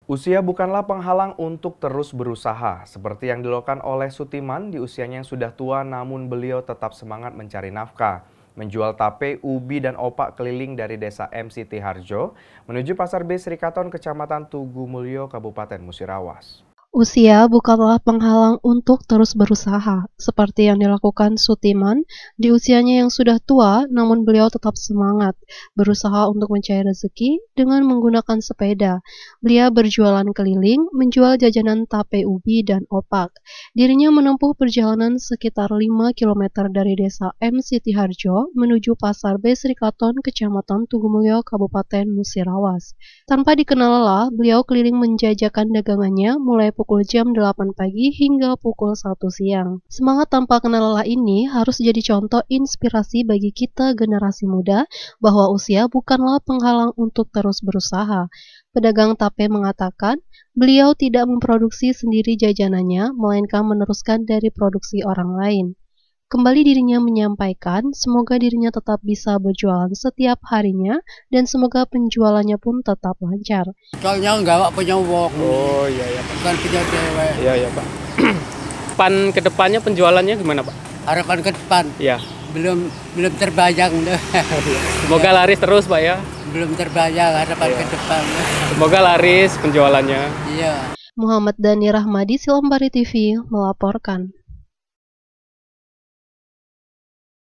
Usia bukanlah penghalang untuk terus berusaha, seperti yang dilakukan oleh Sutiman di usianya yang sudah tua namun beliau tetap semangat mencari nafkah. Menjual tape, ubi, dan opak keliling dari desa MCT Harjo menuju Pasar B Srikaton, Kecamatan Tugu Mulyo, Kabupaten Musirawas. Usia bukanlah penghalang untuk terus berusaha, seperti yang dilakukan Sutiman di usianya yang sudah tua, namun beliau tetap semangat berusaha untuk mencari rezeki dengan menggunakan sepeda. Beliau berjualan keliling, menjual jajanan tape ubi dan opak. Dirinya menempuh perjalanan sekitar 5 km dari desa M Siti Harjo menuju Pasar B Srikaton, Kecamatan Tugumulyo, Kabupaten Musirawas. Tanpa dikenal lelah, beliau keliling menjajakan dagangannya mulai pukul jam 8 pagi hingga pukul 1 siang. Semangat tanpa kenal lelah ini harus jadi contoh inspirasi bagi kita generasi muda bahwa usia bukanlah penghalang untuk terus berusaha. Pedagang tape mengatakan, beliau tidak memproduksi sendiri jajanannya, melainkan meneruskan dari produksi orang lain. Kembali dirinya menyampaikan, semoga dirinya tetap bisa berjualan setiap harinya dan semoga penjualannya pun tetap lancar. Soalnya nggak punya uang, Oh iya ya Pak. bukan punya cewek. Iya ya Pak. Pan kedepannya penjualannya gimana Pak? Harapan ke depan Iya. belum belum terbayang deh. Semoga laris terus Pak ya. Belum terbayang harapan ke depan. Semoga laris penjualannya. Iya. Muhammad Dhani Rahmadi, Silambari TV, melaporkan.